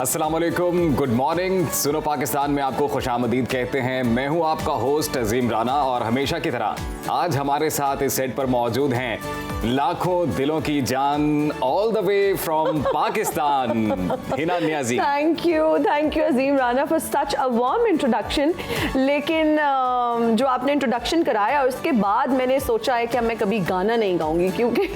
अस्सलाम वालेकुम, good morning. सुनो पाकिस्तान में आपको खुशामदीद कहते हैं। मैं हूं आपका होस्ट अजीम राना और हमेशा की तरह आज हमारे साथ इस सेट पर मौजूद हैं लाखों दिलों की जान all the way from Pakistan, Hina Niazi. Thank you Azeem Rana for such a warm introduction. लेकिन जो आपने इंट्रोडक्शन कराया उसके बाद मैंने सोचा है कि मैं कभी गाना नहीं गाऊंगी क्योंकि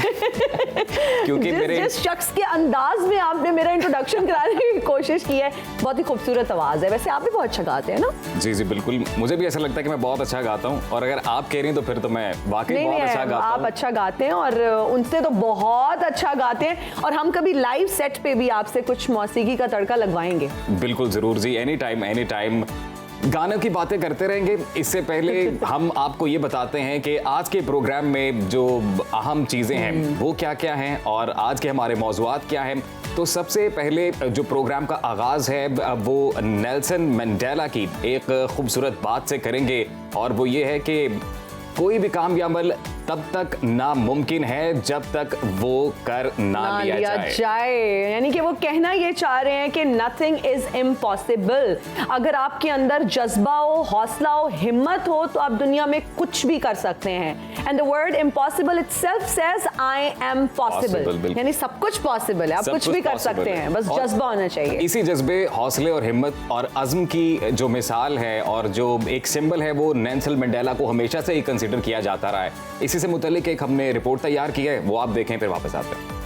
जिस शख्स के अंदाज में आपने मेरा इंट्रोडक्शन कराने की कोशिश की है, बहुत ही खूबसूरत आवाज़ है। वैसे आप भी बहुत अच्छा गाते हैं ना? जी जी बिल्कुल, मुझे भी ऐसा लगता है कि मैं बहुत अच्छा गाता हूँ और अगर आप कह रही हैं तो फिर तो मैं वाकई बहुत अच्छा गाता हूँ। आप अच्छा गाते हैं और उनसे तो बहुत अच्छा गाते हैं और हम कभी लाइव सेट पे भी आपसे कुछ मौसीकी का तड़का लगवाएंगे। बिल्कुल जरूर जी, एनी टाइम गानों की बातें करते रहेंगे। इससे पहले हम आपको ये बताते हैं कि आज के प्रोग्राम में जो अहम चीज़ें हैं वो क्या क्या हैं और आज के हमारे मौज़ूआत क्या हैं। तो सबसे पहले जो प्रोग्राम का आगाज़ है वो नेल्सन मंडेला की एक खूबसूरत बात से करेंगे और वो ये है कि कोई भी काम या अमल तब तक नामुमकिन है जब तक वो कर ना लिया जाए। यानी कि वो कहना ये चाह रहे हैं कि नथिंग इज इम्पॉसिबल। अगर आपके अंदर जज्बा हो, हौसला हो, हिम्मत हो तो आप दुनिया में कुछ भी कर सकते हैं। And the word impossible itself says I am possible. यानी सब कुछ पॉसिबल है, आप कुछ भी कर सकते हैं, बस जज्बा होना चाहिए। इसी जज्बे, हौसले और हिम्मत और अज़्म की जो मिसाल है और जो एक सिंबल है वो नेल्सन मंडेला को हमेशा से ही कंसिडर किया जाता रहा है। इसी से मुतालिक एक हमने रिपोर्ट तैयार की है, वो आप देखें फिर वापस आते हैं।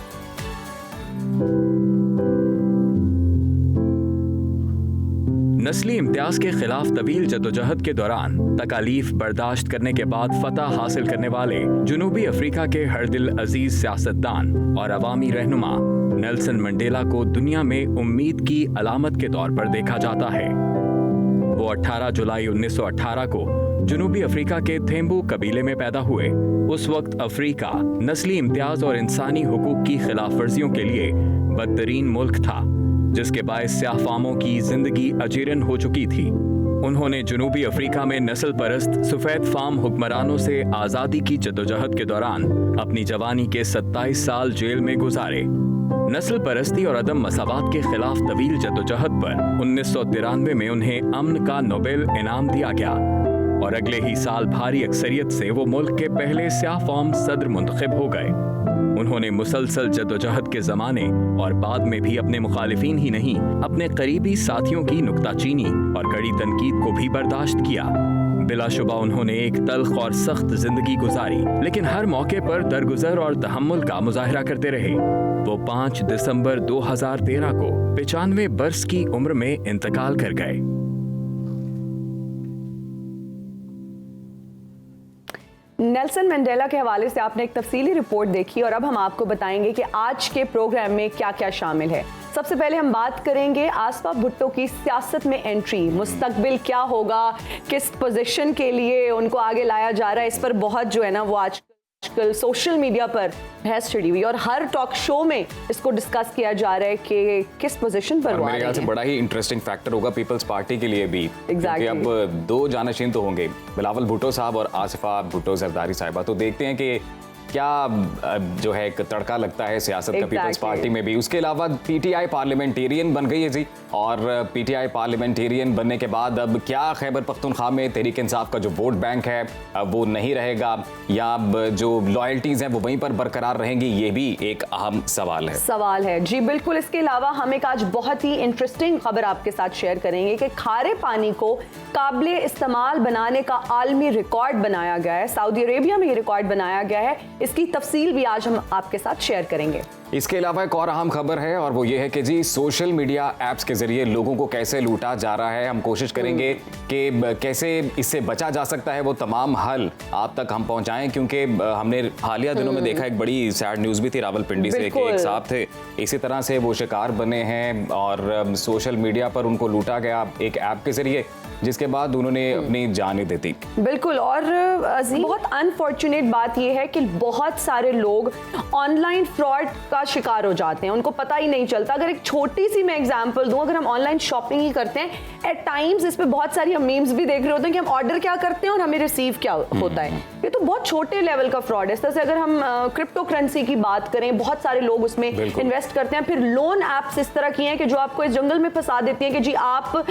नस्ली इम्तियाज के खिलाफ तवील जदोजहद के दौरान तकालीफ बर्दाश्त करने के बाद फतह हासिल करने वाले जनूबी अफ्रीका के हरदिल अजीज सियासतदान और अवामी रहनुमा नेल्सन मंडेला को दुनिया में उम्मीद की अलामत के तौर पर देखा जाता है। वो 18 जुलाई 1918 को जनूबी अफ्रीका के थेम्बू कबीले में पैदा हुए। उस वक्त अफ्रीका नस्ली इम्तियाज और इंसानी हुकूक की खिलाफ वर्जियों के लिए बदतरीन मुल्क था, जिसके बायस स्याह फामों की जिंदगी अजीरन हो चुकी थी। उन्होंने जनूबी अफ्रीका में नस्ल परस्त सफेद फाम हुक्मरानों से आज़ादी की जद्दोजहद के दौरान अपनी जवानी के 27 साल जेल में गुजारे। नस्ल परस्ती और अदम मसावात के खिलाफ तवील जद्दोजहद पर 1993 में उन्हें अमन का नोबेल इनाम दिया गया और अगले ही साल भारी अक्सरियत से वो मुल्क के पहले स्याह फाम सदर मुंतखब हो गए। उन्होंने मुसलसल जद्दोजहद के ज़माने और बाद में भी अपने मुखालिफिन ही नहीं, अपने करीबी साथियों की नुक्ताचीनी और कड़ी तनकीद को भी बर्दाश्त किया। बिलाशुबा उन्होंने एक तल्ख और सख्त जिंदगी गुजारी, लेकिन हर मौके पर दरगुजर और तहम्मुल का मुजाहिरा करते रहे। वो 5 दिसंबर 2013 को 95 बरस की उम्र में इंतकाल कर गए। नेल्सन मंडेला के हवाले से आपने एक तफसीली रिपोर्ट देखी और अब हम आपको बताएंगे कि आज के प्रोग्राम में क्या क्या शामिल है। सबसे पहले हम बात करेंगे आसफा भुट्टो की सियासत में एंट्री, मुस्तकबिल क्या होगा, किस पोजीशन के लिए उनको आगे लाया जा रहा है। इस पर बहुत जो है ना वो आजकल सोशल मीडिया पर बहस छिड़ी हुई और हर टॉक शो में इसको डिस्कस किया जा रहा है कि किस पोजीशन पर वो आ रहे हैं। मेरे ख्याल से बड़ा ही इंटरेस्टिंग फैक्टर होगा पीपल्स पार्टी के लिए भी, क्योंकि अब 2 जानशीन तो होंगे, बिलावल भुट्टो साहब और आसिफा भुट्टो जरदारी साहिबा। तो देखते हैं कि क्या जो है एक तड़का लगता है सियासत का पीपल्स पार्टी में भी। उसके अलावा पीटीआई पार्लियामेंटेरियन बन गई है जी, और पीटीआई पार्लियामेंटेरियन बनने के बाद अब क्या खैबर पख्तूनख्वा में तहरीक इंसाफ का जो वोट बैंक है वो नहीं रहेगा या जो लॉयल्टीज हैं वो वहीं पर बरकरार रहेंगी, ये भी एक अहम सवाल है जी बिल्कुल। इसके अलावा हम एक आज बहुत ही इंटरेस्टिंग खबर आपके साथ शेयर करेंगे कि खारे पानी को काबिल इस्तेमाल बनाने का आलमी रिकॉर्ड बनाया गया है। सऊदी अरेबिया में ये रिकॉर्ड बनाया गया है, इसकी तफसील भी आज हम आपके साथ शेयर करेंगे। इसके अलावा एक और अहम खबर है और वो ये है कि जी सोशल मीडिया ऐप्स के जरिए लोगों को कैसे लूटा जा रहा है। हम कोशिश करेंगे कि कैसे इससे बचा जा सकता है, वो तमाम हल आप तक हम पहुंचाएं, क्योंकि हमने हालिया दिनों में देखा एक बड़ी सैड न्यूज़ भी थी रावलपिंडी से कि एक साहब थे इसी तरह से वो शिकार बने हैं और सोशल मीडिया पर उनको लूटा गया एक ऐप के जरिए, जिसके बाद उन्होंने अपनी जान ही दे दी। बिल्कुल। और बहुत अनफॉर्चुनेट बात यह है कि बहुत सारे लोग ऑनलाइन फ्रॉड का शिकार हो जाते हैं, उनको पता ही नहीं चलता। अगर एक छोटी सी मैं एग्जांपल दूं, अगर हम ऑनलाइन शॉपिंग ही करते हैं, एट टाइम्स इस पे बहुत सारी हम मीम्स भी देख रहे होते हैं कि हम ऑर्डर क्या करते हैं और हमें रिसीव क्या होता है। ये तो बहुत छोटे लेवल का फ्रॉड है। जैसे अगर हम क्रिप्टो करेंसी की बात करें, बहुत सारे लोग उसमें इन्वेस्ट करते हैं। फिर लोन एप्स इस तरह की हैं कि जो आपको इस जंगल में फंसा देती हैं कि जी आप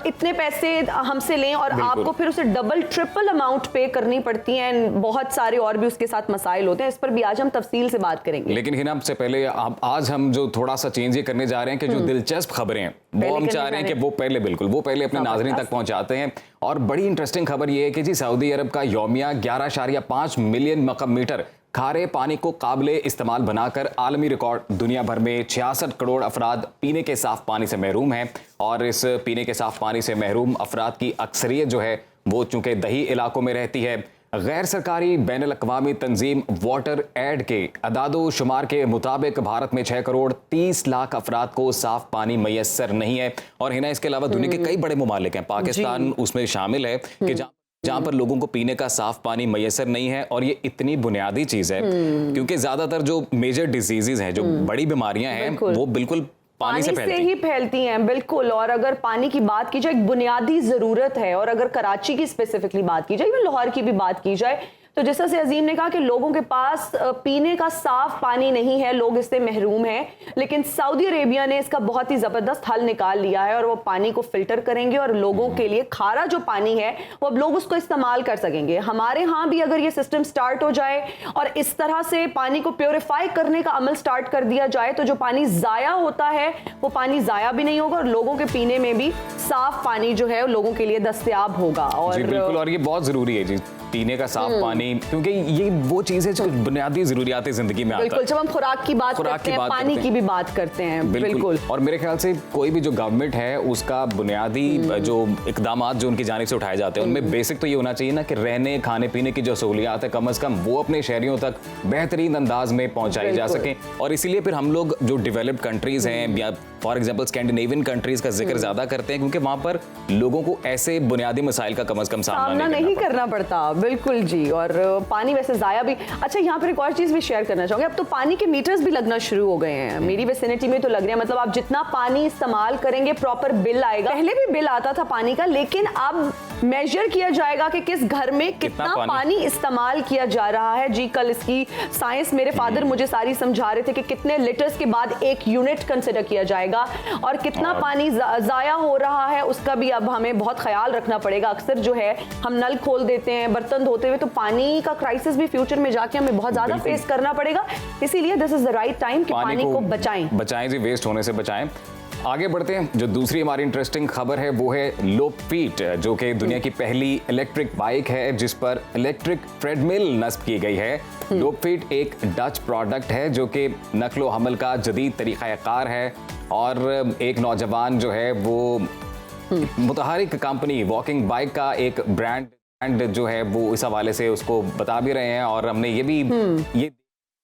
इतने पैसे हमसे लें और आपको फिर उसे डबल ट्रिपल अमाउंट पे करनी पड़ती हैं। बहुत सारे और भी उसके साथ मसाइल होते हैं। इस पर भी आज हम तफसील से बात करेंगे। लेकिन हिना, से पहले आज हम जो थोड़ा सा चेंज ये करने जा रहे हैं कि जो दिलचस्प खबरें हैं वो हम चाह रहे हैं कि वो पहले अपने नाज़रीन तक पहुंचाते हैं। और बड़ी इंटरेस्टिंग खबर ये है कि जी सऊदी अरब का यौमिया 11.5 मिलियन मकब मीटर खारे पानी को काबिले इस्तेमाल बनाकर आलमी रिकॉर्ड। दुनिया भर में 66 करोड़ अफराद पीने के साफ पानी से महरूम हैं। और इस पीने के साफ पानी से महरूम अफराद की अक्सरियत जो है वो चूंकि दही इलाकों में रहती है। गैर सरकारी बैनुल अक़वामी तंजीम वाटर एड के अदादो शुमार के मुताबिक भारत में 6 करोड़ 30 लाख अफराद को साफ पानी मैसर नहीं है। और हिना, इसके अलावा दुनिया के कई बड़े ममालिक हैं, पाकिस्तान उसमें शामिल है, कि जहाँ पर लोगों को पीने का साफ पानी मैसर नहीं है। और ये इतनी बुनियादी चीज़ है क्योंकि ज़्यादातर जो मेजर डिजीजेज हैं, जो बड़ी बीमारियां हैं, वो बिल्कुल पानी से ही फैलती हैं। बिल्कुल। और अगर पानी की बात की जाए, एक बुनियादी ज़रूरत है। और अगर कराची की स्पेसिफिकली बात की जाए, या लाहौर की भी बात की जाए, तो जैसा से अजीम ने कहा कि लोगों के पास पीने का साफ पानी नहीं है, लोग इससे महरूम हैं। लेकिन सऊदी अरेबिया ने इसका बहुत ही ज़बरदस्त हल निकाल लिया है और वो पानी को फिल्टर करेंगे और लोगों के लिए खारा जो पानी है वो अब लोग उसको इस्तेमाल कर सकेंगे। हमारे यहाँ भी अगर ये सिस्टम स्टार्ट हो जाए और इस तरह से पानी को प्योरीफाई करने का अमल स्टार्ट कर दिया जाए, तो जो पानी ज़ाया होता है वो पानी ज़ाया भी नहीं होगा और लोगों के पीने में भी साफ पानी जो है लोगों के लिए दस्तयाब होगा। और बिल्कुल, और ये बहुत ज़रूरी है जी, पीने का साफ पानी, क्योंकि ये वो चीज़ है जो बुनियादी ज़रूरियात ज़िंदगी में आता है। बिल्कुल, जब हम खुराक की बात करते हैं, पानी की भी बात करते हैं। बिल्कुल। और मेरे ख्याल से कोई भी जो गवर्नमेंट है उसका बुनियादी जो इकदामात जो उनकी जानिब से उठाए जाते हैं, उनमें बेसिक तो ये होना चाहिए ना कि रहने खाने पीने की जो सहूलियात है, कम अज़ कम वो अपने शहरियों तक बेहतरीन अंदाज में पहुँचाई जा सकें। और इसीलिए फिर हम लोग जो डेवलप्ड कंट्रीज़ हैं, या फॉर एग्जाम्पल स्कैंडिनेवियन कंट्रीज़ का जिक्र ज़्यादा करते हैं, क्योंकि वहाँ पर लोगों को ऐसे बुनियादी मसाइल का कम अज़ कम सामना नहीं करना पड़ता। बिल्कुल जी। और पानी वैसे ज़ाया भी। अच्छा, यहाँ पर एक और चीज़ भी शेयर करना चाहूँगी। अब तो पानी के मीटर्स भी लगना शुरू हो गए हैं, मेरी विसिनिटी में तो लग रहे हैं। मतलब आप जितना पानी इस्तेमाल करेंगे प्रॉपर बिल आएगा। पहले भी बिल आता था पानी का, लेकिन अब मेजर किया जाएगा कि किस घर में कितना पानी इस्तेमाल किया जा रहा है। जी, कल इसकी साइंस मेरे फादर मुझे सारी समझा रहे थे कि कितने लीटर्स के बाद 1 यूनिट कंसिडर किया जाएगा और कितना पानी ज़ाया हो रहा है उसका भी अब हमें बहुत ख्याल रखना पड़ेगा। अक्सर जो है हम नल खोल देते हैं बर्तन धोते हुए, तो पानी का क्राइसिस भी फ्यूचर में जाके हमें बहुत ज्यादा फेस करना पड़ेगा। इसीलिए this is the right time कि पानी को बचाएं जी, वेस्ट होने से बचाएं। आगे बढ़ते हैं। जो दूसरी हमारी इंटरेस्टिंग खबर है वो है लोपफीट, जो कि दुनिया की पहली इलेक्ट्रिक बाइक है जिस पर इलेक्ट्रिक ट्रेडमिल नस्ब की गई है। लोपफीट एक डच प्रोडक्ट है जो कि नकलो हमल का जदीद तरीक़ाकार है। और एक नौजवान जो है वो मुतहरिक कंपनी वॉकिंग बाइक का एक ब्रांड जो है वो इस हवाले से उसको बता भी रहे हैं। और हमने ये भी ये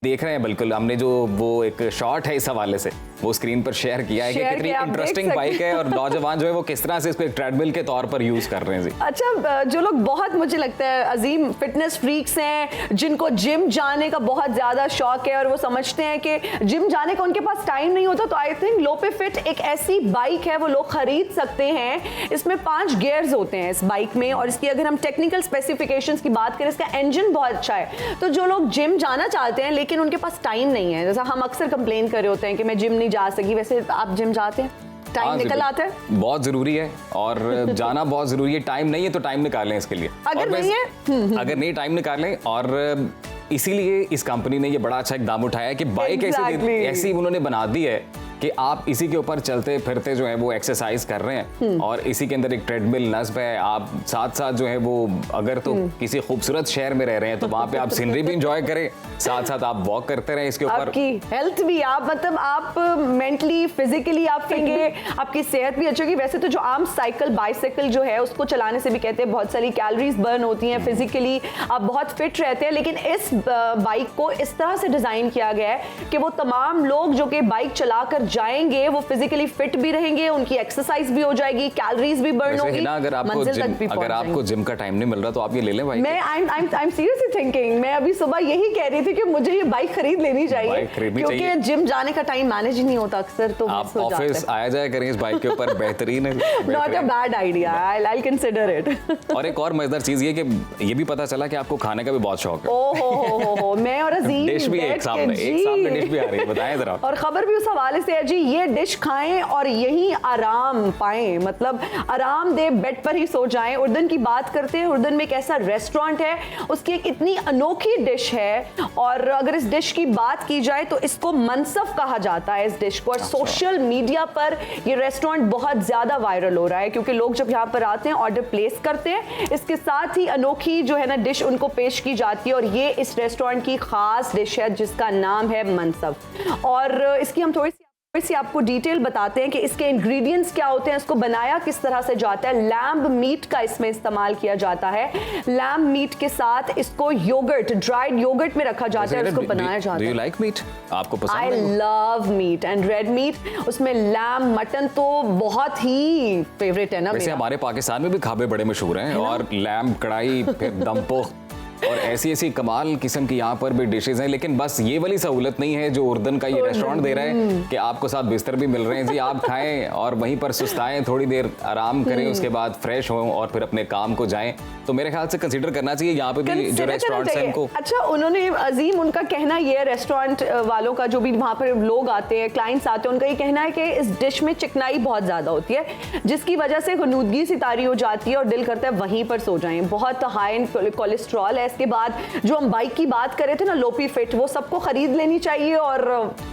देख रहे हैं, बिल्कुल हमने जो वो एक शॉट है इस हवाले से वो स्क्रीन पर शेयर किया है कि कितनी इंटरेस्टिंग बाइक है और नौजवान जो है वो किस तरह से इसको एक ट्रेडमिल के तौर पर यूज कर रहे हैं। अच्छा, जो लोग बहुत, मुझे लगता है अजीम, फिटनेस फ्रीक्स हैं, जिनको जिम जाने का बहुत ज्यादा शौक है और वो समझते हैं कि जिम जाने का उनके पास टाइम नहीं होता, तो आई थिंक लोपेफिट एक ऐसी बाइक है वो लोग खरीद सकते हैं। इसमें 5 गियर्स होते हैं इस बाइक में और इसकी अगर हम टेक्निकल स्पेसिफिकेशंस की बात करें, इसका इंजन बहुत अच्छा है। तो जो लोग जिम जाना चाहते हैं लेकिन उनके पास टाइम नहीं है, जैसा हम अक्सर कंप्लेन कर रहे होते हैं कि मैं जिम नहीं जा सकी, वैसे आप जिम जाते हैं, टाइम निकल आता है? बहुत जरूरी है और जाना बहुत जरूरी है। टाइम नहीं है तो टाइम निकालें इसके लिए। अगर नहीं है अगर नहीं टाइम निकालें। और इसीलिए इस कंपनी ने ये बड़ा अच्छा इकदाम उठाया है कि बाइक ऐसी उन्होंने बना दी है कि आप इसी के ऊपर चलते फिरते जो है वो एक्सरसाइज कर रहे हैं और इसी के अंदर एक ट्रेडमिल नस्ब है। आप साथ साथ जो है वो अगर तो किसी खूबसूरत शहर में रह रहे हैं तो वहां पे आप सीनरी भी इंजॉय करें, साथ साथ आप वॉक करते रहें। इसके ऊपर आपकी हेल्थ भी, आप मतलब आप मेंटली फिजिकली आप कहेंगे आपकी सेहत भी अच्छी होगी। वैसे तो जो आम साइकिल बाइसाइकिल जो है उसको चलाने से भी कहते हैं बहुत सारी कैलोरीज बर्न होती हैं, फिजिकली आप बहुत फिट रहते हैं। लेकिन इस बाइक को इस तरह से डिजाइन किया गया है कि वो तमाम लोग जो कि बाइक चलाकर जाएंगे वो फिजिकली फिट भी रहेंगे, उनकी एक्सरसाइज भी हो जाएगी, कैलोरीज भी बर्न होगी, मंजिल तक भी अगर आपको जिम का टाइम नहीं मिल रहा तो आप ये ले लें भाई। मैं आई एम सीरियसली थिंकिंग, मैं अभी सुबह यही कह रही थी कि मुझे ये बाइक खरीद लेनी चाहिए, क्योंकि जिम जाने का टाइम मैनेज नहीं होता अक्सर, तो आप ऑफिस आया जाया करें इस बाइक के ऊपर, बेहतरीन है। Not a bad idea, I consider it. और एक और मजेदार चीज ये कि ये भी पता चला कि आपको खाने का भी बहुत शौक है। ओहो, मैं और अजीम डिश भी एक सामने डिश भी आ रही है, बताएं जरा। और खबर भी उस हवाले से है जी, ये डिश खाएं और यही आराम पाएं, मतलब आरामदेह बेड पर ही सो जाएं। उर्दन की बात करते हैं, उर्दन में एक ऐसा रेस्टोरेंट है, उसकी एक इतनी अनोखी डिश है, और अगर इस डिश की बात की जाए तो इसको मनसफ कहा जाता है इस डिश को, और सोशल मीडिया पर ये रेस्टोरेंट बहुत ज्यादा वायरल हो रहा है, क्योंकि लोग जब यहाँ पर आते हैं ऑर्डर प्लेस करते हैं, इसके साथ ही अनोखी जो है ना डिश उनको पेश की जाती है, और ये इस रेस्टोरेंट की खास डिश है जिसका नाम है मनसफ। और इसकी हम थोड़ी सी आपको डिटेल बताते हैं कि इसके इंग्रेडिएंट्स क्या होते हैं, इसको बनाया किस तरह से जाता है। लैम्ब मीट का इसमें इस्तेमाल किया जाता है, लैम्ब मीट के साथ इसको योगर्ट, ड्राइड योगर्ट में रखा जाता है, उसको बनाया जाता है। Do you like meat? आपको पसंद है? I love meat and red meat, उसमें लैम्ब, मटन तो बहुत ही फेवरेट है ना। वैसे हमारे पाकिस्तान में भी खाबे बड़े मशहूर हैं, और लैम्ब कढ़ाई, फिर दमपोख और ऐसी कमाल किस्म की यहाँ पर भी डिशेज हैं, लेकिन बस ये वाली सहूलत नहीं है जो उर्दन का ये रेस्टोरेंट दे रहा है कि आपको साथ बिस्तर भी मिल रहे हैं जी, आप खाएं और वहीं पर सुस्ताएं, थोड़ी देर आराम करें, उसके बाद फ्रेश हों और फिर अपने काम को जाएं। तो मेरे ख्याल से कंसीडर करना चाहिए यहाँ पे भी जो रेस्टोरेंट है उनको। अच्छा, उन्होंने अजीम, उनका कहना ये है, रेस्टोरेंट वालों का, जो भी वहाँ पर लोग आते हैं, क्लाइंट्स आते हैं, उनका ये कहना है कि इस डिश में चिकनाई बहुत ज्यादा होती है, जिसकी वजह से गनुदगी सी तारी हो जाती है और दिल करता है वहीं पर सो जाएं। बहुत हाई कोलेस्ट्रॉल है। इसके बाद जो हम बाइक की बात कर रहे थे ना, लोपी फिट, वो सबको खरीद लेनी चाहिए और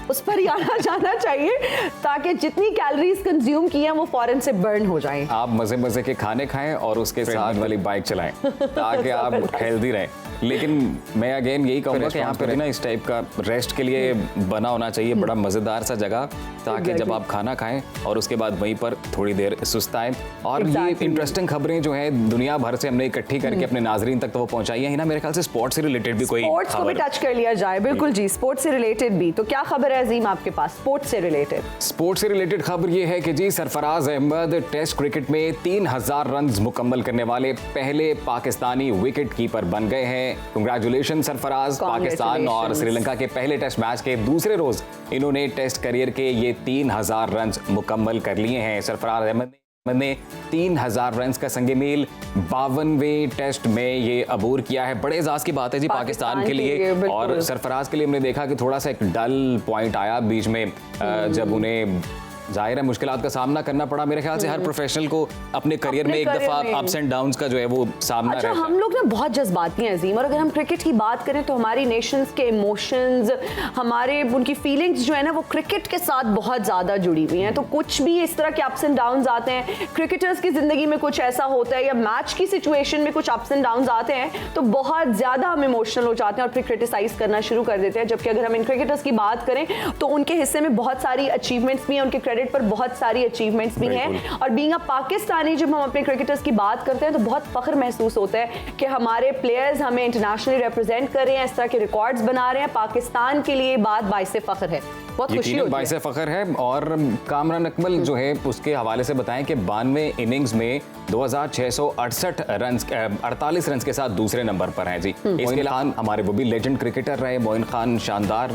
उस पर ही आना जाना चाहिए, ताकि जितनी कैलोरीज कंज्यूम की हैं वो फौरन से बर्न हो जाएं। आप मजे मजे के खाने खाएं और उसके साथ वाली बाइक चलाएं ताकि आप हेल्दी रहें। लेकिन मैं अगेन यही कहूँगा कि यहाँ पे ना इस टाइप का रेस्ट के लिए बना होना चाहिए बड़ा मजेदार सा जगह, ताकि जब आप खाना खाएं और उसके बाद वहीं पर थोड़ी देर सुस्ताएं। और ये इंटरेस्टिंग खबरें जो है दुनिया भर से हमने इकट्ठी करके अपने नाजरीन तक तो वो पहुंचाई है ना। मेरे ख्याल से स्पोर्ट्स से रिलेटेड भी कोई स्पोर्ट्स को भी टच कर लिया जाए। बिल्कुल जी, स्पोर्ट्स से रिलेटेड भी। तो क्या खबर है अजीम आपके पास स्पोर्ट्स से रिलेटेड? स्पोर्ट्स से रिलेटेड खबर ये है कि जी सरफराज अहमद टेस्ट क्रिकेट में 3000 रन मुकम्मल करने वाले पहले पाकिस्तानी विकेट कीपर बन गए हैं। कंग्रेचुलेशन सरफराज। पाकिस्तान और श्रीलंका के पहले टेस्ट मैच के दूसरे रोज इन्होंने टेस्ट करियर के ये 3000 रन मुकम्मल कर लिए हैं। सरफराज अहमद ने 3000 रन का संगे मील 52वें टेस्ट में ये अबूर किया है। बड़े एजाज की बात है जी पाकिस्तान के लिए। और सरफराज के लिए हमने देखा कि थोड़ा सा एक डल पॉइंट आया बीच में, जब उन्हें जाहिर है मुश्किलात का सामना करना पड़ा। मेरे ख्याल से हर प्रोफेशनल को अपने करियर में एक दफा अप्स एंड डाउन्स का जो है वो सामना रहता है। हम लोग ना बहुत जज्बाती हैं अजीम, और अगर हम क्रिकेट की बात करें तो हमारी नेशंस के इमोशंस, हमारे उनकी फीलिंग्स जो है ना वो क्रिकेट के साथ बहुत ज्यादा जुड़ी हुई हैं। तो कुछ भी इस तरह के अप्स एंड डाउन्स आते हैं, क्रिकेटर्स की जिंदगी में कुछ ऐसा होता है या मैच की सिचुएशन में कुछ अप्स एंड डाउन्स आते हैं, तो बहुत ज्यादा हम इमोशनल हो जाते हैं और फिर क्रिटिसाइज करना शुरू कर देते हैं। जबकि अगर हम इन क्रिकेटर्स की बात करें तो उनके हिस्से में बहुत सारी अचीवमेंट्स भी हैं, उनके क्रेडिट पर बहुत सारी अचीवमेंट्स भी हैं। और बीइंग अ पाकिस्तानी जब हम अपने क्रिकेटर्स की बात करते हैं तो बहुत फख्र महसूस होता है कि हमारे प्लेयर्स हमें इंटरनेशनली रिप्रेजेंट कर रहे हैं, इस तरह के रिकॉर्ड्स बना रहे हैं। पाकिस्तान के लिए बात बाइसे फख्र है, बहुत खुशी होती है। बाइसे फख्र है। और कामरान अकमल जो है उसके हवाले से बताएं कि 92 इनिंग्स में 2668 रन, 48 रन के साथ दूसरे नंबर पर हैं जी। मोइन खान हमारे वो भी लेजेंड क्रिकेटर रहे। मोइन खान शानदार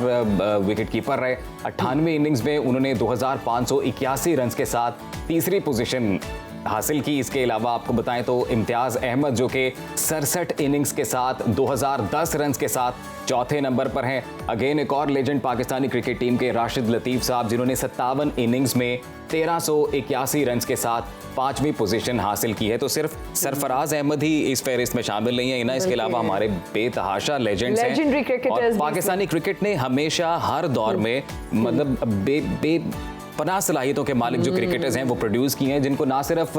विकेट कीपर रहे। 98 इनिंग्स में उन्होंने 2581 रन के साथ तीसरी पोजीशन हासिल की। इसके अलावा आपको बताएं तो इम्तियाज अहमद जो कि 67 इनिंग्स के साथ 2010 रन के साथ चौथे नंबर पर हैं। अगेन एक और लेजेंड पाकिस्तानी क्रिकेट टीम के राशिद लतीफ साहब जिन्होंने 57 इनिंग्स में 1381 रन के साथ 5वीं पोजीशन हासिल की है। तो सिर्फ सरफराज अहमद ही इस फहरिस्त में शामिल नहीं है ना, इसके अलावा हमारे बेतहाशा लेजेंड्स हैं। और पाकिस्तानी क्रिकेट ने हमेशा हर दौर में मतलब बेपनाह सलाहियतों के मालिक जो क्रिकेटर्स हैं वो प्रोड्यूस किए हैं, जिनको ना सिर्फ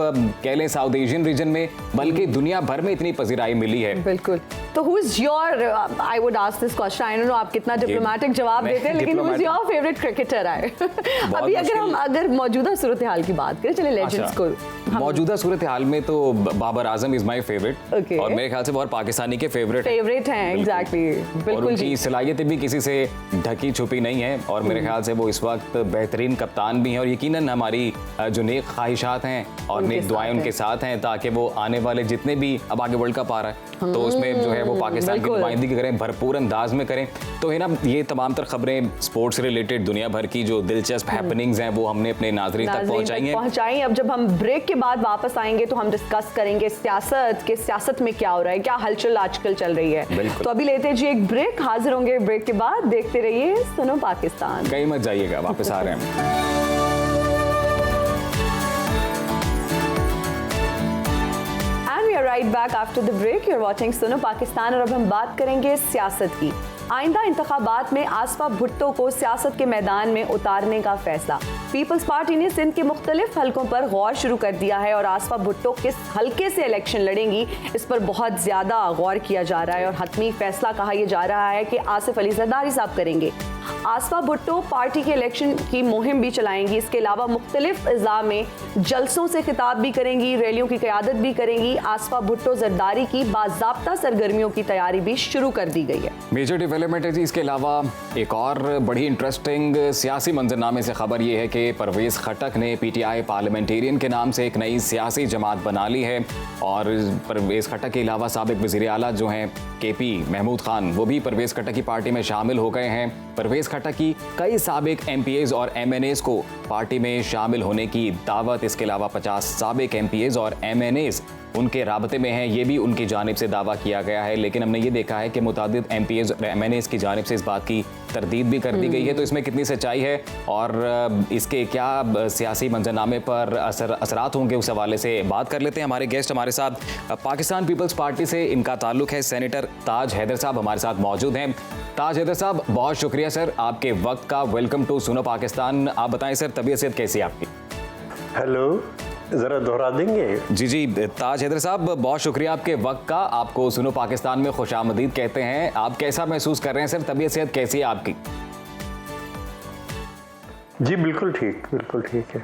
कह लें साउथ एशियन रीजन में बल्कि दुनिया भर में इतनी पजीराई मिली है। बिल्कुल। तो who is your, I would ask this question, I don't know आप कितना डिप्लोमेटिक जवाब देते हैं, लेकिन who is your favourite cricketer है? अभी अगर मौजूदा सूरत हाल की बात करें, चले लेजेंड्स को, मौजूदा सूरत हाल में तो Babar Azam is my favourite, और मेरे ख्याल से बहुत पाकिस्तानी के फेवरेट हैं। एग्जैक्टली, बिल्कुल। उनकी सलाहियतें भी किसी से ढकी छुपी नहीं है, और मेरे ख्याल से वो इस वक्त बेहतरीन कप्तान भी हैं, और यकीनन हमारी जो नेक ख्वाहिशात हैं और नेक दुआएं उनके साथ हैं, ताकि वो आने वाले जितने भी, अब आगे वर्ल्ड कप आ रहा है तो उसमें जो है वो पाकिस्तान की नुमाइंदगी करें, भरपूर अंदाज में करें। तो है ना, ये तमाम तर खबरें स्पोर्ट्स से रिलेटेड दुनिया भर की जो दिलचस्प हैपनिंग्स हैं वो हमने अपने नाज़रीन तक पहुंचाई हैं। अब जब हम ब्रेक के बाद वापस आएंगे तो हम डिस्कस करेंगे सियासत में क्या हो रहा है, क्या हलचल आजकल चल रही है। तो अभी लेते जी एक ब्रेक, हाजिर होंगे ब्रेक के बाद। देखते रहिए सुनो पाकिस्तान, कहीं मत जाइएगा, वापस आ रहे हैं। Right back after the break, you're watching Suno Pakistan, और अब हम बात करेंगे सियासत की। आइंदा इंतखाबात में आसफा भुट्टो को सियासत के मैदान में उतारने का फैसला। पीपल्स पार्टी ने सिंध के मुख्तलिफ हलकों पर गौर शुरू कर दिया है, और आसफा भुट्टो किस हलके से इलेक्शन लड़ेंगी इस पर बहुत ज्यादा गौर किया जा रहा है, और हतमी फैसला कहा यह जा रहा है कि आसिफ अली जरदारी साहब करेंगे। आसफा भुट्टो पार्टी के इलेक्शन की मुहिम भी चलाएंगी, इसके अलावा मुख्तलिफ अज़ा में जलसों से खिताब भी करेंगी, रैलियों की क़यादत भी करेंगी। आसफा भुट्टो जरदारी की बाज़ाब्ता सरगर्मियों की तैयारी भी शुरू कर दी गई है। मेजर डेवलपमेंट है जी। इसके अलावा एक और बड़ी इंटरेस्टिंग सियासी मंजरनामे से खबर ये है कि परवेज़ खटक ने PTI पार्लियामेंटेरियन के नाम से एक नई सियासी जमात बना ली है, और परवेज़ खटक के अलावा साबिक वज़ीर आला जो हैं KP महमूद खान, वो भी परवेज़ खटक की पार्टी में शामिल हो गए हैं। परवेज़ खटक की कई साबिक MPAs और MNAs को पार्टी में शामिल होने की दावत, इसके अलावा 50 साबिक MPAs और MNAs उनके राबते में हैं, ये भी उनकी जानिब से दावा किया गया है। लेकिन हमने ये देखा है कि मुतादिद MPAs और MNAs की जानिब से इस बात की तरदीद भी कर दी गई है। तो इसमें कितनी सच्चाई है और इसके क्या सियासी मंजरनामे पर असरात होंगे, उस हवाले से बात कर लेते हैं। हमारे गेस्ट हमारे साथ पाकिस्तान पीपल्स पार्टी से इनका ताल्लुक है, सेनेटर ताज हैदर साहब हमारे साथ मौजूद हैं। ताज हैदर साहब, बहुत शुक्रिया सर आपके वक्त का। वेलकम टू सुनो पाकिस्तान। आप बताएं सर, तबीयत कैसी है आपकी? हेलो, ज़रा दोहरा देंगे? जी, ताज हैदर साहब, बहुत शुक्रिया आपके वक्त का। आपको सुनो पाकिस्तान में खुशामदीद कहते हैं। आप कैसा महसूस कर रहे हैं सर, तबीयत सेहत कैसी है आपकी? जी बिल्कुल ठीक है।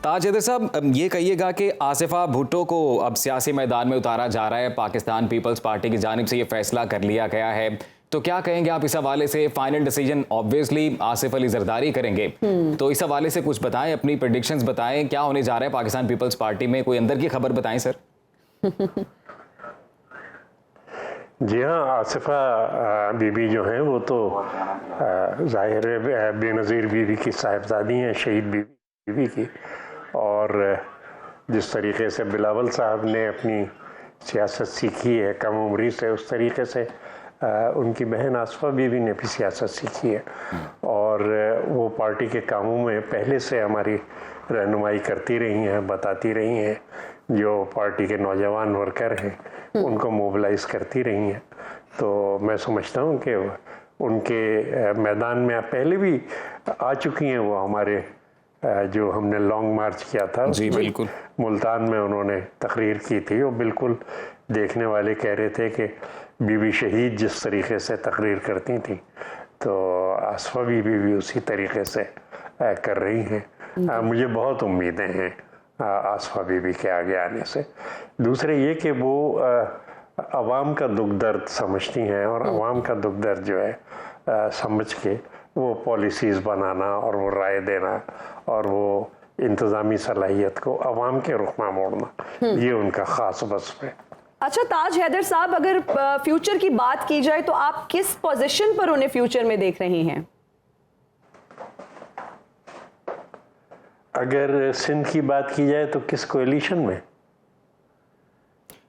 ताज हैदर साहब, ये कहिएगा कि आसिफा भुट्टो को अब सियासी मैदान में उतारा जा रहा है, पाकिस्तान पीपल्स पार्टी की जानिब से ये फैसला कर लिया गया है, तो क्या कहेंगे आप इस हवाले से? Final decision obviously Asif Ali Zardari करेंगे, तो इस हवाले से कुछ बताएं, अपनी प्रेडिक्शंस बताएं, क्या होने जा रहा है पाकिस्तान पीपल्स पार्टी में? कोई अंदर की खबर बताएं सर। जी हाँ, आसिफा बीबी जो हैं वो तो ज़ाहिर है बेनज़ीर बीवी की साहिबजादी हैं, शहीद बीवी की, और जिस तरीके से बिलावल साहब ने अपनी सियासत सीखी है कम उम्री से, उस तरीके से उनकी बहन आसिफा बीवी ने भी सियासत सीखी है, और वो पार्टी के कामों में पहले से हमारी रहनुमाई करती रही हैं, बताती रही हैं, जो पार्टी के नौजवान वर्कर हैं उनको मोबिलाइज करती रही हैं। तो मैं समझता हूँ कि उनके मैदान में पहले भी आ चुकी हैं वो। हमारे जो हमने लॉन्ग मार्च किया था जी बिल्कुल, मुल्तान में उन्होंने तकरीर की थी, वो बिल्कुल देखने वाले कह रहे थे कि बीबी शहीद जिस तरीके से तकरीर करती थी, तो आसिफा बीबी भी उसी तरीके से कर रही हैं। मुझे बहुत उम्मीदें हैं आसिफा बीबी के आगे आने से। दूसरे ये कि वो अवाम का दुख दर्द समझती हैं, और अवाम का दुख दर्द जो है समझ के वो पॉलिसीज़ बनाना और वो राय देना और वो इंतज़ामी सलाहियत को अवाम के रुख में मोड़ना, ये उनका ख़ास वस्फ़ है। अच्छा ताज हैदर साहब, अगर फ्यूचर की बात की जाए तो आप किस पोजीशन पर उन्हें फ्यूचर में देख रही हैं? अगर सिंध की बात की जाए तो किस कोएलिशन में?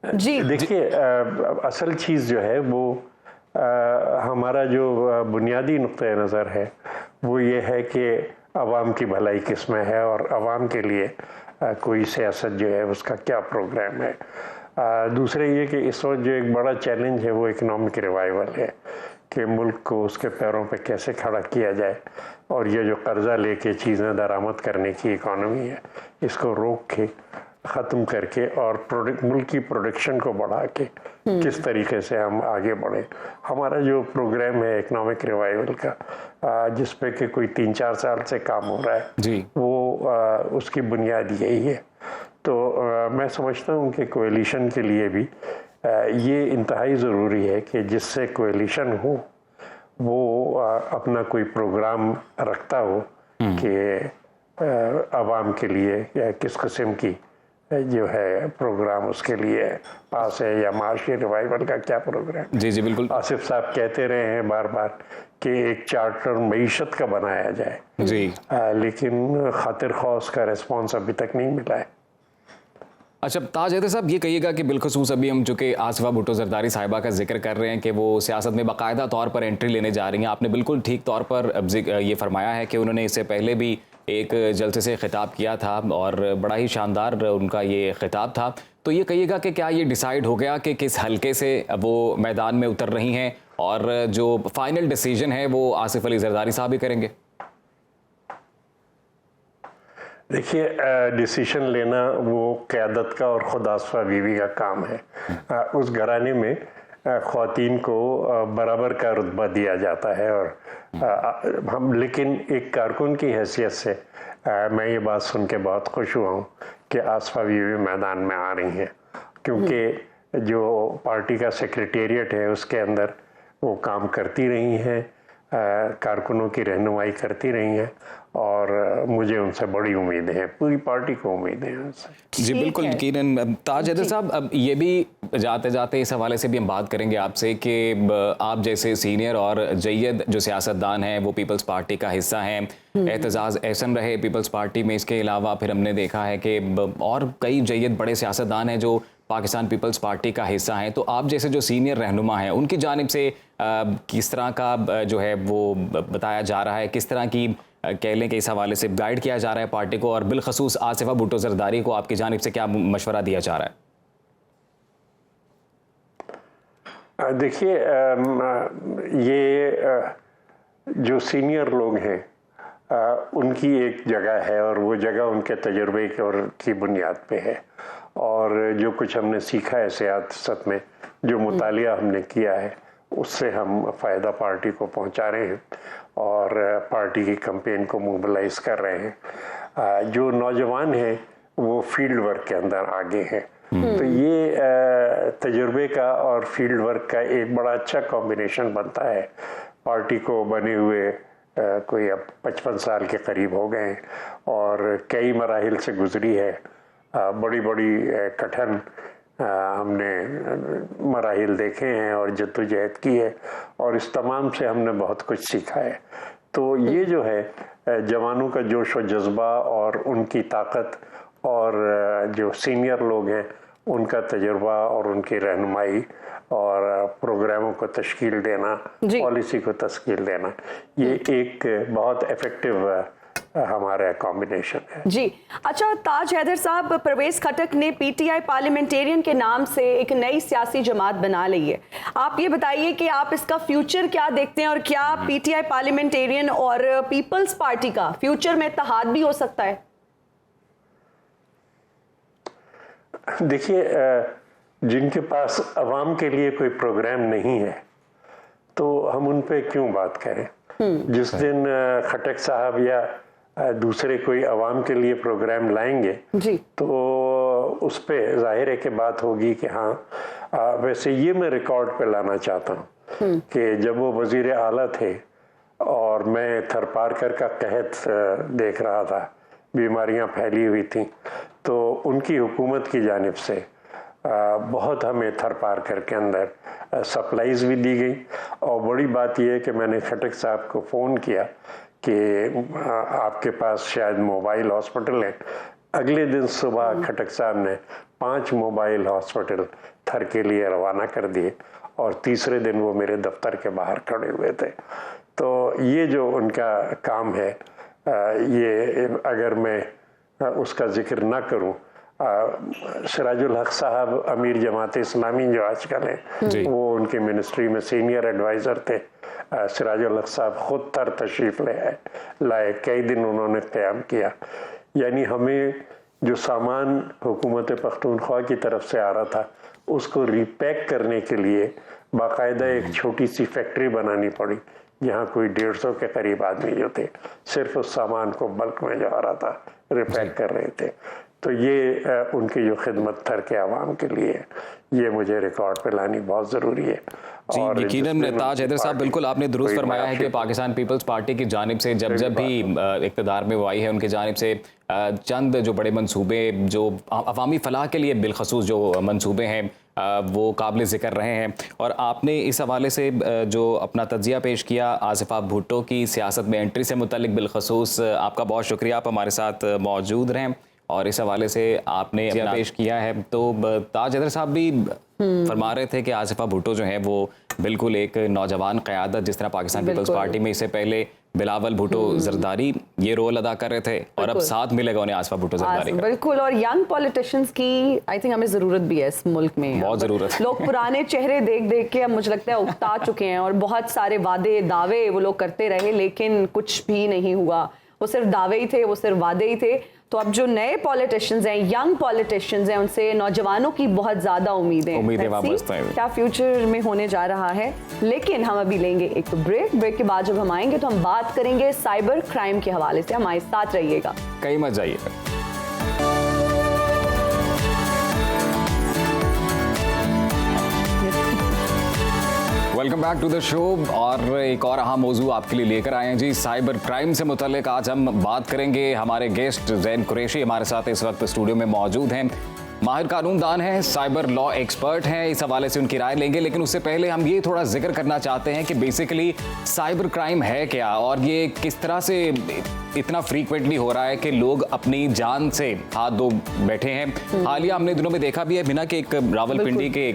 जी देखिए, असल चीज़ जो है वो हमारा जो बुनियादी नुक्ते नज़र है वो ये है कि अवाम की भलाई किस में है, और अवाम के लिए कोई सियासत जो है उसका क्या प्रोग्राम है। दूसरे ये कि इस वक्त जो एक बड़ा चैलेंज है वो इकनॉमिक रिवाइवल है, कि मुल्क को उसके पैरों पे कैसे खड़ा किया जाए और ये जो कर्जा लेके चीज़ें दरामद करने की इकॉनमी है इसको रोक के ख़त्म करके और मुल्क की प्रोडक्शन को बढ़ा के किस तरीके से हम आगे बढ़े। हमारा जो प्रोग्राम है इकोनॉमिक रिवाइवल का जिस पे कि कोई 3-4 साल से काम हो रहा है जी, वो उसकी बुनियाद यही है। तो मैं समझता हूँ कि कोएलिशन के लिए भी ये इंतहाई ज़रूरी है कि जिससे कोएलिशन हो वो अपना कोई प्रोग्राम रखता हो कि आवाम के लिए या किस किस्म की जो है प्रोग्राम उसके लिए पास है या माशी रिवाइवल का क्या प्रोग्राम। जी जी बिल्कुल। आसिफ साहब कहते रहे हैं बार बार कि एक चार्टर मईशत का बनाया जाए जी, लेकिन खातिर खौफ उसका रिस्पॉन्स अभी तक नहीं मिला है। अच्छा ताज हैदर साहब, ये कहिएगा कि बिलखसूस अभी हम चूँकि आसिफा भुट्टो जरदारी साहिबा का जिक्र कर रहे हैं कि वो सियासत में बाकायदा तौर पर एंट्री लेने जा रही हैं, आपने बिल्कुल ठीक तौर पर ये फरमाया है कि उन्होंने इससे पहले भी एक जलसे से खिताब किया था और बड़ा ही शानदार उनका ये खिताब था। तो ये कहिएगा कि क्या ये डिसाइड हो गया कि किस हलके से वो मैदान में उतर रही हैं और जो फाइनल डिसीजन है वो आसिफ अली जरदारी साहब ही करेंगे? देखिए, डिसीजन लेना वो क़यादत का और खुद आसिफा बीवी का काम है। उस घराने में ख़वातीन को बराबर का रुतबा दिया जाता है और हम लेकिन एक कारकुन की हैसियत से मैं ये बात सुन के बहुत खुश हुआ हूँ कि आसिफा बीवी मैदान में आ रही हैं, क्योंकि जो पार्टी का सेक्रेटेरिएट है उसके अंदर वो काम करती रही हैं, कारकुनों की रहनुमाई करती रही हैं और मुझे उनसे बड़ी उम्मीदें हैं, पूरी पार्टी को उम्मीदें हैं उनसे। जी बिल्कुल यकीनन। ताज हैदर साहब, अब ये भी जाते जाते इस हवाले से भी हम बात करेंगे आपसे कि आप जैसे सीनियर और जय्यद जो सियासतदान हैं वो पीपल्स पार्टी का हिस्सा हैं, एतजाज़ एहसन रहे पीपल्स पार्टी में, इसके अलावा फिर हमने देखा है कि और कई जय्यद बड़े सियासतदान हैं जो पाकिस्तान पीपल्स पार्टी का हिस्सा हैं। तो आप जैसे जो सीनियर रहनुमा हैं उनकी जानिब से किस तरह का जो है वो बताया जा रहा है, किस तरह की कह लें कि इस हवाले से गाइड किया जा रहा है पार्टी को, और बिलखसूस आसिफा भुट्टो जरदारी को आपकी जानिब से क्या मशवरा दिया जा रहा है? देखिए, ये जो सीनियर लोग हैं उनकी एक जगह है और वो जगह उनके तजुर्बे की बुनियाद पे है और जो कुछ हमने सीखा है सियासत में, जो मुतालिया हमने किया है उससे हम फ़ायदा पार्टी को पहुंचा रहे हैं और पार्टी की कैंपेन को मोबिलाइज कर रहे हैं। जो नौजवान हैं वो फील्ड वर्क के अंदर आगे हैं, तो ये तजुर्बे का और फील्ड वर्क का एक बड़ा अच्छा कॉम्बिनेशन बनता है। पार्टी को बने हुए कोई अब 55 साल के करीब हो गए और कई मराहिल से गुजरी है, बड़ी बड़ी कठिन हमने मराहिल देखे हैं और जद्दोजहद की है और इस तमाम से हमने बहुत कुछ सीखा है। तो ये जो है जवानों का जोश व जज्बा और उनकी ताकत और जो सीनियर लोग हैं उनका तजुर्बा और उनकी रहनुमाई और प्रोग्रामों को तश्कील देना, पॉलिसी को तश्कील देना, ये एक बहुत इफेक्टिव हमारा कॉम्बिनेशन है। जी अच्छा ताज हैदर साहब, परवेज खटक ने पीटीआई पार्लियामेंटेरियन के नाम से एक नई सियासी जमात बना ली है। आप ये बताइए कि आप इसका फ्यूचर क्या देखते हैं और क्या पीटीआई पार्लियामेंटेरियन और पीपल्स पार्टी का फ्यूचर में इत्तेहाद भी हो सकता है? देखिए, जिनके पास अवाम के लिए कोई प्रोग्राम नहीं है तो हम उन पे क्यों बात करें। जिस दिन खटक साहब या दूसरे कोई अवाम के लिए प्रोग्राम लाएंगे जी, तो उस पे जाहिर है कि बात होगी कि हाँ वैसे ये मैं रिकॉर्ड पे लाना चाहता हूँ कि जब वो वजीर आला थे और मैं थरपारकर का कहत देख रहा था, बीमारियां फैली हुई थी, तो उनकी हुकूमत की जानिब से बहुत हमें थरपारकर के अंदर सप्लाईज भी दी गई और बड़ी बात यह है कि मैंने खटक साहब को फ़ोन किया कि आपके पास शायद मोबाइल हॉस्पिटल है। अगले दिन सुबह खटक साहब ने 5 मोबाइल हॉस्पिटल थर के लिए रवाना कर दिए और तीसरे दिन वो मेरे दफ्तर के बाहर खड़े हुए थे। तो ये जो उनका काम है, ये अगर मैं उसका जिक्र ना करूं सिराजुल हक साहब अमीर जमात इस्लामी जो आजकल हैं, वो उनके मिनिस्ट्री में सीनियर एडवाइज़र थे। सिराजुल हक साहब खुद तर तशरीफ़ लाए, कई दिन उन्होंने क़याम किया। यानी हमें जो सामान हुकूमत पख्तूनख्वा की तरफ से आ रहा था उसको रिपैक करने के लिए बाकायदा एक छोटी सी फैक्ट्री बनानी पड़ी। यहाँ कोई 150 के करीब आदमी जो थे सिर्फ उस सामान को बल्क में जो आ रहा था रिपैक कर रहे थे। तो ये उनकी जो खिदमत थर के आवाम के लिए ये मुझे रिकॉर्ड पे लानी बहुत ज़रूरी है। जी, यकीनन ताज हैदर साहब, बिल्कुल आपने दुरुस्त फरमाया है कि पाकिस्तान पीपल्स पार्टी की जानिब से जब भी इक़्तिदार में वो आई है, उनकी जानिब से चंद जो बड़े मंसूबे जो अवामी फ़लाह के लिए बिलखसूस जो मंसूबे हैं वो काबिल ज़िक्र रहे हैं। और आपने इस हवाले से जो अपना तज्ज़िया पेश किया आसिफा भुट्टो की सियासत में एंट्री से मुतल्लिक बिलखसूस, आपका बहुत शुक्रिया, आप हमारे साथ मौजूद रहें और इस हवाले से आपने पेश किया है। तो ताज हैदर साहब भी फरमा रहे थे कि आसिफा भुट्टो जो है वो बिल्कुल एक नौजवान क़यादत, जिस तरह पाकिस्तान पीपल्स पार्टी में इससे पहले बिलावल भुट्टो जरदारी ये रोल अदा कर रहे थे और अब साथ मिलेगा उन्हें आसिफा भुट्टो जरदारी का। बिल्कुल, और यंग पॉलिटिशियंस की आई थिंक हमें ज़रूरत भी है इस मुल्क में, बहुत ज़रूरत है। लोग पुराने चेहरे देख देख के अब मुझे लगता है उकता चुके हैं और बहुत सारे वादे दावे वो लोग करते रहे लेकिन कुछ भी नहीं हुआ। वो सिर्फ दावे ही थे, वो सिर्फ वादे ही थे। तो अब जो नए पॉलिटिशियंस हैं, यंग पॉलिटिशियंस हैं, उनसे नौजवानों की बहुत ज़्यादा उम्मीदें वापस हैं क्या फ्यूचर में होने जा रहा है। लेकिन हम अभी लेंगे एक ब्रेक के बाद जब हम आएंगे तो हम बात करेंगे साइबर क्राइम के हवाले से। हमारे साथ रहिएगा, कहीं मत जाइएगा। Welcome back to the show. और एक और अहम मौजू आपके लिए लेकर आए हैं जी, साइबर क्राइम से मुतल्लिक आज हम बात करेंगे। हमारे गेस्ट ज़ैन कुरैशी हमारे साथ इस वक्त स्टूडियो में मौजूद हैं, माहिर कानूनदान हैं, साइबर लॉ एक्सपर्ट हैं, इस हवाले से उनकी राय लेंगे। लेकिन उससे पहले हम ये थोड़ा जिक्र करना चाहते हैं कि बेसिकली साइबर क्राइम है क्या और ये किस तरह से इतना फ्रीक्वेंटली हो रहा है कि लोग अपनी जान से हाथ धो बैठे हैं। हालिया हमने दिनों में देखा भी है बिना कि एक रावलपिंडी के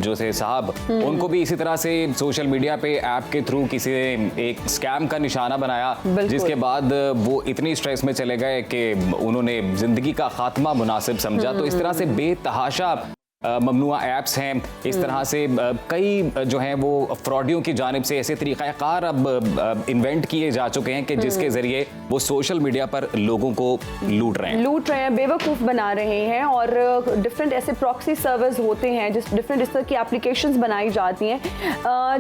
जो से साहब, उनको भी इसी तरह से सोशल मीडिया पे ऐप के थ्रू किसी ने एक स्कैम का निशाना बनाया, जिसके बाद वो इतनी स्ट्रेस में चले गए कि उन्होंने जिंदगी का खात्मा मुनासिब समझा। तो इस तरह से बेतहाशा ममनुआ ऐप्स हैं, इस तरह से कई जो हैं वो फ्रॉडियों की जानिब से ऐसे तरीक़ाकार अब इन्वेंट किए जा चुके हैं कि जिसके ज़रिए वो सोशल मीडिया पर लोगों को लूट रहे हैं, बेवकूफ़ बना रहे हैं। और डिफरेंट ऐसे प्रॉक्सी सर्वर्स होते हैं, जिस डिफरेंट इस तरह की एप्लीकेशंस बनाई जाती हैं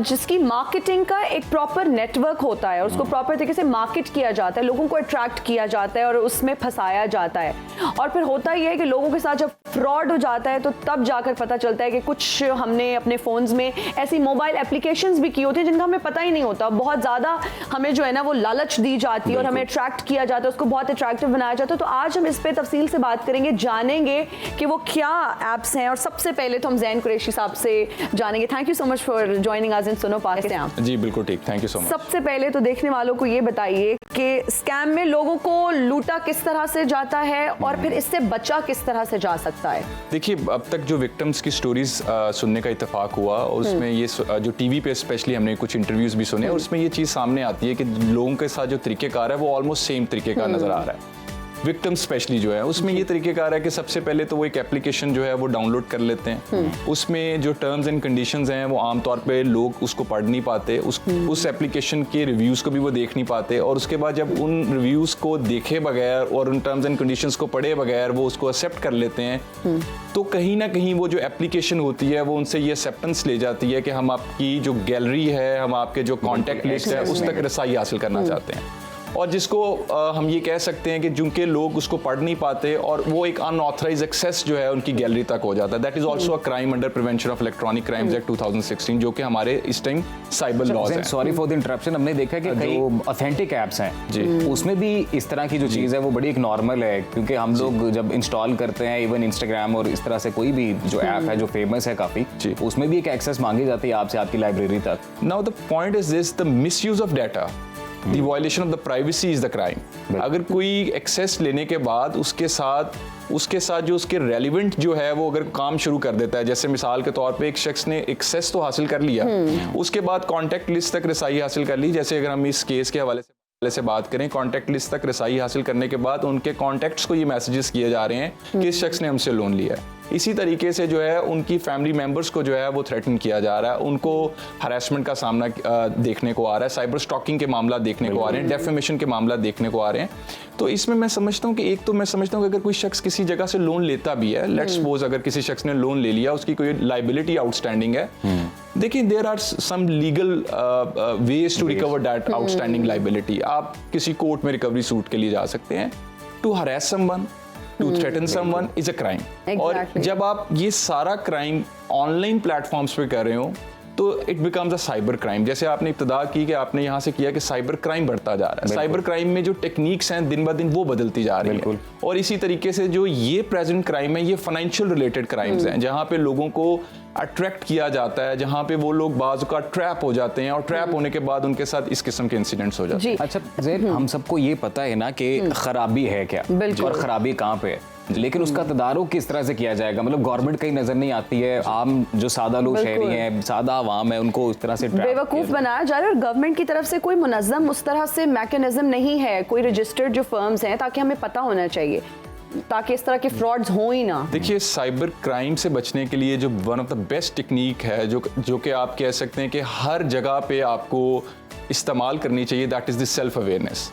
जिसकी मार्केटिंग का एक प्रॉपर नेटवर्क होता है और उसको प्रॉपर तरीके से मार्केट किया जाता है, लोगों को अट्रैक्ट किया जाता है और उसमें फंसाया जाता है। और फिर होता यह है कि लोगों के साथ जब फ्रॉड हो जाता है तो तब जाकर पता चलता है कि कुछ हमने अपने फोन्स में ऐसी मोबाइल एप्लीकेशंस भी की होती हैं जिनका हमें पता ही नहीं होता। बहुत ज़्यादा हमें जो है ना वो लालच दी जाती है और हमें अट्रैक्ट किया जाता है, उसको बहुत अट्रैक्टिव बनाया जाता है। तो आज हम इस पे तफसील से बात करेंगे, जानेंगे कि वो क्या ऐप्स हैं। और सबसे पहले तो हम ज़ैन कुरैशी साहब से जानेंगे। Thank you so much for joining us in Suno Pakistan. जी बिल्कुल ठीक, थैंक यू सो मच। सबसे पहले तो देखने वालों को ये बताइए कि स्कैम में लोगों को लूटा किस तरह से जाता है और फिर इससे बचा किस तरह से जा सकता है। देखिए, अब तक जो विक्टिम्स की स्टोरीज सुनने का इत्तेफाक हुआ और उसमें ये जो टीवी पे स्पेशली हमने कुछ इंटरव्यूज भी सुने और उसमें ये चीज़ सामने आती है कि लोगों के साथ जो तरीक़ेकार है वो ऑलमोस्ट सेम तरीके का नज़र आ रहा है। विक्टिम स्पेशली जो है उसमें ये तरीक़ेकार है कि सबसे पहले तो वो एक एप्लीकेशन जो है वो डाउनलोड कर लेते हैं, उसमें जो टर्म्स एंड कंडीशंस हैं वो आमतौर पे लोग उसको पढ़ नहीं पाते, उस एप्लीकेशन के रिव्यूज़ को भी वो देख नहीं पाते और उसके बाद जब उन रिव्यूज़ को देखे बगैर और उन टर्म्स एंड कंडीशंस को पढ़े बगैर वो उसको एक्सेप्ट कर लेते हैं, तो कहीं ना कहीं वो जो एप्लीकेशन होती है वो उनसे ये एक्सेप्टेंस ले जाती है कि हम आपकी जो गैलरी है, हम आपके जो कॉन्टैक्ट लिस्ट है उस तक रसाई हासिल करना चाहते हैं। और जिसको हम ये कह सकते हैं कि जिनके लोग उसको पढ़ नहीं पाते और वो एक अनऑथराइज एक्सेस जो है उनकी गैलरी तक हो जाता है। That is also a crime under prevention of electronic crimes act 2016 जो कि हमारे इस टाइम साइबर लॉज हैं। Sorry for the interruption. हमने देखा कि जो ऑथेंटिक ऐप्स हैं जी उसमें भी इस तरह की जो चीज़ है वो बड़ी एक नॉर्मल है, क्योंकि हम लोग जब इंस्टॉल करते हैं इवन इंस्टाग्राम और इस तरह से कोई भी जो ऐप है जो फेमस है काफ़ी, उसमें भी एक एक्सेस मांगी जाती है आपसे आपकी लाइब्रेरी तक। Now the point is this, the misuse of data, The violation of the privacy is the crime। अगर कोई एक्सेस लेने के बाद उसके साथ जो उसके रेलिवेंट जो है वो अगर काम शुरू कर देता है, जैसे मिसाल के तौर पे एक शख्स ने एक्सेस तो हासिल कर लिया, उसके बाद कॉन्टैक्ट लिस्ट तक रसाई हासिल कर ली, जैसे अगर हम इस केस के हवाले से से बात करें, कॉन्टैक्ट लिस्ट तक रसाई हासिल करने के बाद उनके कॉन्टैक्ट्स को ये मैसेजेस किए जा रहे हैं कि इस शख्स ने हमसे लोन लिया है। इसी तरीके से जो है उनकी फैमिली मेंबर्स को जो है वो थ्रेटन किया जा रहा है, उनको हरासमेंट का सामना देखने को आ रहा है, साइबर स्टॉकिंग के मामला देखने को आ रहे हैं, डेफेमेशन के मामला देखने को आ रहे हैं। तो इसमें मैं समझता हूँ कि एक तो मैं समझता हूँ कि अगर कोई शख्स किसी जगह से लोन लेता भी है, लेट्स सपोज अगर किसी शख्स ने लोन ले लिया, उसकी कोई लाइबिलिटी आउटस्टैंडिंग है, देखिए there are some legal ways to recover that outstanding liability. आप किसी कोर्ट में रिकवरी सूट के लिए जा सकते हैं। To harass someone, to threaten someone is a crime. और जब आप ये सारा क्राइम ऑनलाइन प्लेटफॉर्म्स पे कर रहे हो तो it becomes a cyber crime. जैसे आपने इब्तिदा की कि आपने यहाँ से किया कि साइबर क्राइम बढ़ता जा रहा है। साइबर क्राइम में जो टेक्निक्स हैं दिन ब दिन वो बदलती जा रही है। और इसी तरीके से जो ये प्रेजेंट क्राइम है, ये फाइनेंशियल रिलेटेड क्राइम्स हैं, जहाँ पे लोगों को अट्रैक्ट किया जाता है, जहाँ पे वो लोग बाजू का ट्रैप हो जाते हैं और ट्रैप होने के बाद उनके साथ इस किस्म के इंसिडेंट्स हो जाते हैं। अच्छा ज़ैन, हम सबको ये पता है ना कि खराबी है क्या और खराबी कहाँ पे है, लेकिन उसका तदारुक किस तरह से किया जाएगा? मतलब गवर्नमेंट कहीं नजर नहीं आती है, आम जो सादा लोग शहरी हैं, सादा आवाम है, उनको उस तरह से बेवकूफ बनाया जा रहा है। और गवर्नमेंट की तरफ से कोई मुनज़्ज़म उस तरह से मैकेनिज्म नहीं है, कोई रजिस्टर्ड जो फर्म्स हैं, ताकि हमें पता होना चाहिए, ताकि इस तरह के फ्रॉड्स हो ही ना। देखिए, साइबर क्राइम से बचने के लिए जो one of the best technique है, जो कि आप कह सकते हैं कि हर जगह पे आपको इस्तेमाल करनी चाहिए, that is the self awareness.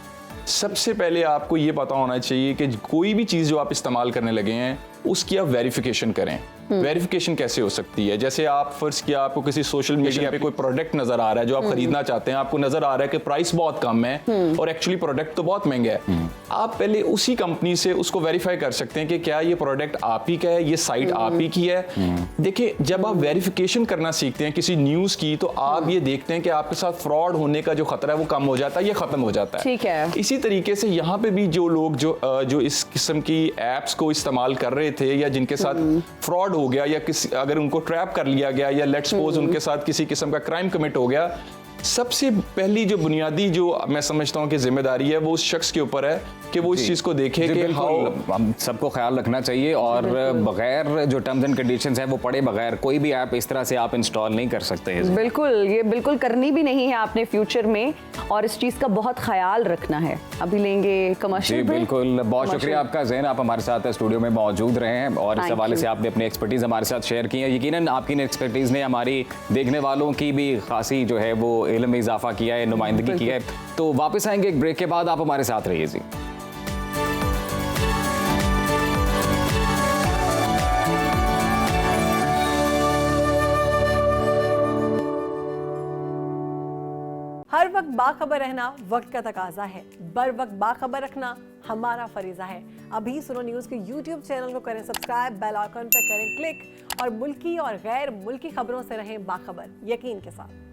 सबसे पहले आपको ये पता होना चाहिए कि कोई भी चीज़ जो आप इस्तेमाल करने लगे हैं उसकी आप वेरिफिकेशन करें। वेरिफिकेशन कैसे हो सकती है? जैसे आप फर्ज किया, आपको किसी सोशल मीडिया पे कोई प्रोडक्ट नजर आ रहा है जो आप खरीदना चाहते हैं, आपको नजर आ रहा है कि प्राइस बहुत कम है और एक्चुअली प्रोडक्ट तो बहुत महंगा है। आप पहले उसी कंपनी से उसको वेरीफाई कर सकते हैं कि क्या ये प्रोडक्ट आप ही का है, ये साइट आप ही की है। देखिए, जब आप वेरिफिकेशन करना सीखते हैं किसी न्यूज की, तो आप ये देखते हैं कि आपके साथ फ्रॉड होने का जो खतरा है वो कम हो जाता है, ये खत्म हो जाता है। ठीक है। इसी तरीके से यहाँ पे भी जो लोग जो इस किस्म की एप्स को इस्तेमाल कर रहे थे या जिनके साथ फ्रॉड हो गया या किसी अगर उनको ट्रैप कर लिया गया या लेट्स सपोज उनके साथ किसी किस्म का क्राइम कमिट हो गया, सबसे पहली जो बुनियादी जो मैं समझता हूं कि जिम्मेदारी है वो उस शख्स के ऊपर है कि वो इस चीज को देखे कि हम सबको ख्याल रखना चाहिए और बगैर जो टर्म्स एंड कंडीशंस हैं वो पढ़े बगैर कोई भी ऐप इस तरह से आप इंस्टॉल नहीं कर सकते हैं। बिल्कुल, ये बिल्कुल करनी भी नहीं है आपने फ्यूचर में, और इस चीज का बहुत ख्याल रखना है। अभी लेंगे कमर्शियल ब्रेक। बिल्कुल, बहुत शुक्रिया आपका ज़ैन, आप हमारे साथ स्टूडियो में मौजूद रहे हैं और इस हवाले से आपने अपनी एक्सपर्टीज हमारे साथ शेयर की है। यकीनन आपकी एक्सपर्टीज ने हमारी देखने वालों की भी खासी जो है वो इल्म में इजाफा किया है, नुमाइंदगी की है। तो वापस आएंगे एक ब्रेक के बाद, आप हमारे साथ रहिए जी। हर वक्त बाखबर रहना वक्त का तकाजा है, बर वक्त बाखबर रखना हमारा फरीजा है। अभी सुनो न्यूज़ के YouTube चैनल को करें सब्सक्राइब, बेल आइकन पर करें क्लिक और मुल्की और गैर मुल्की खबरों से रहें बाखबर, यकीन के साथ।